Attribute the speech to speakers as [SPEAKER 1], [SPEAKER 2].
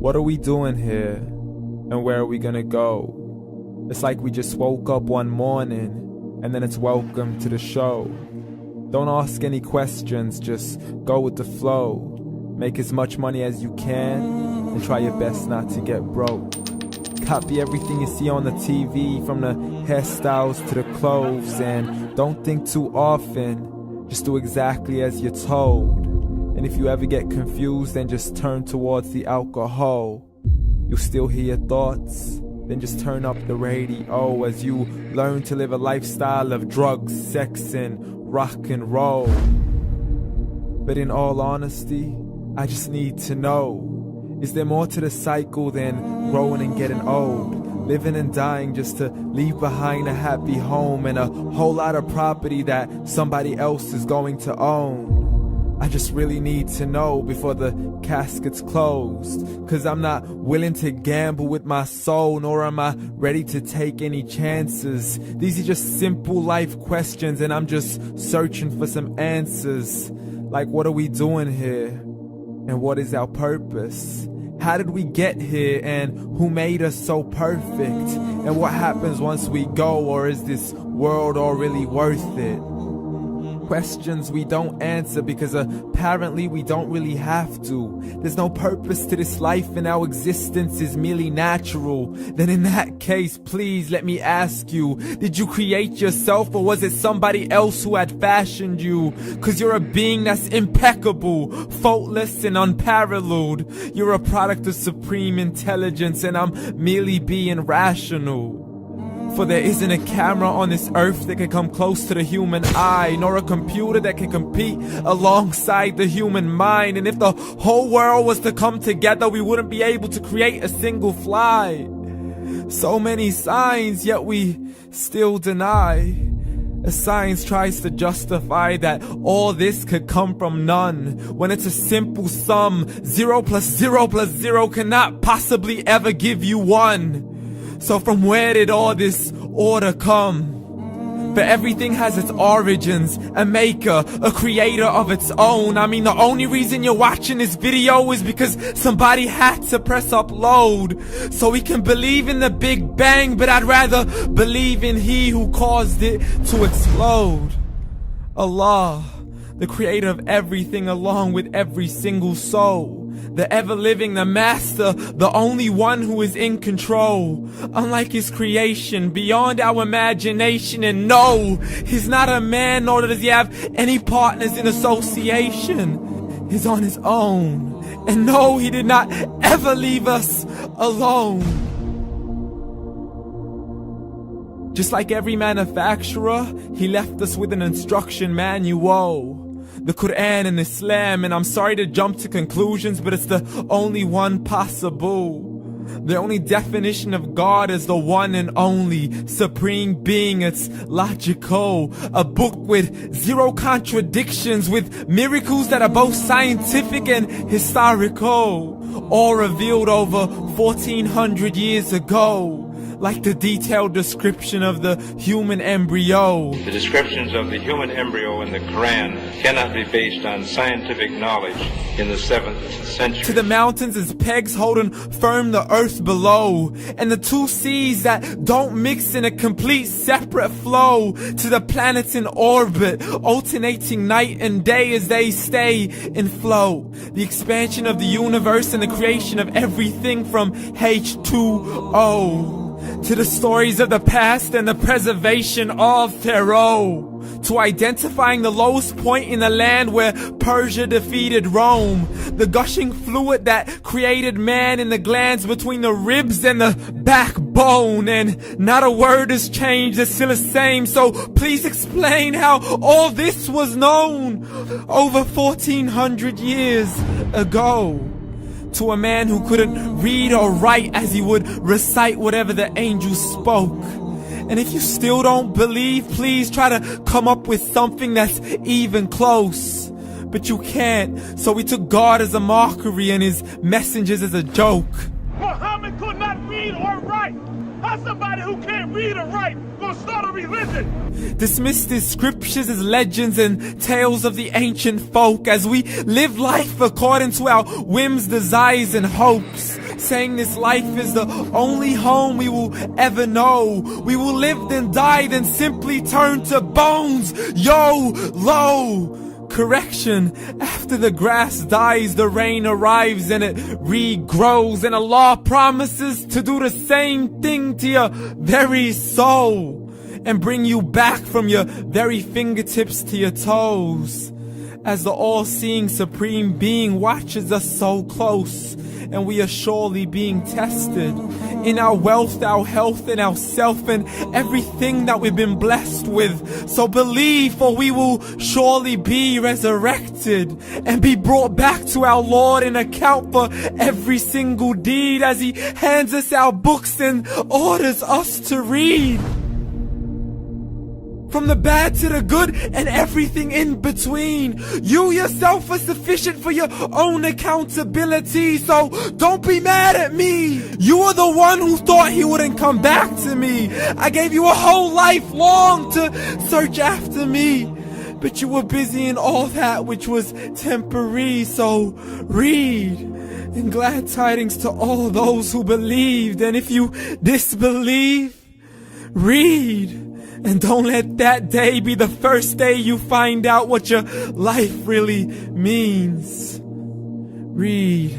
[SPEAKER 1] What are we doing here? And where are we gonna go? It's like we just woke up one morning, and then it's welcome to the show. Don't ask any questions, just go with the flow. Make as much money as you can, and try your best not to get broke. Copy everything you see on the TV, from the hairstyles to the clothes, and don't think too often, just do exactly as you're told. And if you ever get confused, then just turn towards the alcohol. You'll still hear your thoughts, then just turn up the radio as you learn to live a lifestyle of drugs, sex, and rock and roll. But in all honesty, I just need to know, is there more to the cycle than growing and getting old? Living and dying just to leave behind a happy home and a whole lot of property that somebody else is going to own. I just really need to know before the casket's closed, 'cause I'm not willing to gamble with my soul, nor am I ready to take any chances. These are just simple life questions, and I'm just searching for some answers. Like, what are we doing here? And what is our purpose? How did we get here, and who made us so perfect? And what happens once we go, or is this world all really worth it? Questions we don't answer because apparently we don't really have to. There's no purpose to this life and our existence is merely natural. Then in that case, please let me ask you, did you create yourself, or was it somebody else who had fashioned you? 'Cause you're a being that's impeccable, faultless and unparalleled. You're a product of supreme intelligence, and I'm merely being rational. For there isn't a camera on this earth that can come close to the human eye, nor a computer that can compete alongside the human mind. And if the whole world was to come together, we wouldn't be able to create a single fly. So many signs, yet we still deny. As science tries to justify that all this could come from none, when it's a simple sum. 0 plus 0 plus 0 cannot possibly ever give you 1. So from where did all this order come? For everything has its origins, a maker, a creator of its own. I mean, the only reason you're watching this video is because somebody had to press upload. So we can believe in the Big Bang, but I'd rather believe in He who caused it to explode. Allah, the creator of everything along with every single soul. The ever-living, the master, the only one who is in control. Unlike his creation, beyond our imagination. And no, he's not a man, nor does he have any partners in association. He's on his own. And no, he did not ever leave us alone. Just like every manufacturer, he left us with an instruction manual. The Quran and Islam, and I'm sorry to jump to conclusions, but it's the only one possible. The only definition of God is the one and only supreme being. It's logical, a book with 0 contradictions, with miracles that are both scientific and historical, all revealed over 1400 years ago. Like the detailed description of the human embryo.
[SPEAKER 2] The descriptions of the human embryo in the Quran cannot be based on scientific knowledge in the 7th century.
[SPEAKER 1] To the mountains as pegs holding firm the earth below, and the 2 seas that don't mix in a complete separate flow. To the planets in orbit, alternating night and day as they stay in flow. The expansion of the universe and the creation of everything from H2O. To the stories of the past and the preservation of Pharaoh. To identifying the lowest point in the land where Persia defeated Rome. The gushing fluid that created man in the glands between the ribs and the backbone. And not a word has changed, it's still the same. So please explain how all this was known over 1400 years ago. To a man who couldn't read or write as he would recite whatever the angels spoke. And if you still don't believe, please try to come up with something that's even close. But you can't, so we took God as a mockery and his messengers as a joke.
[SPEAKER 3] Muhammad could not read or write. How's somebody who can't read or write gonna start a religion?
[SPEAKER 1] Dismissed his scriptures as legends and tales of the ancient folk, as we live life according to our whims, desires, and hopes. saying this life is the only home we will ever know. We will live then die, then simply turn to bones. YOLO! Correction, after the grass dies, the rain arrives and it regrows, and Allah promises to do the same thing to your very soul and bring you back from your very fingertips to your toes, as the all-seeing supreme being watches us so close, and we are surely being tested in our wealth, our health, and our self, and everything that we've been blessed with. So believe, for we will surely be resurrected and be brought back to our Lord and account for every single deed, as He hands us our books and orders us to read. From the bad to the good and everything in between. You yourself are sufficient for your own accountability, so don't be mad at me. You are the one who thought He wouldn't come back to me. I gave you a whole life long to search after me, but you were busy in all that which was temporary. So read, and glad tidings to all those who believed. And if you disbelieve, read. And don't let that day be the first day you find out what your life really means. Read.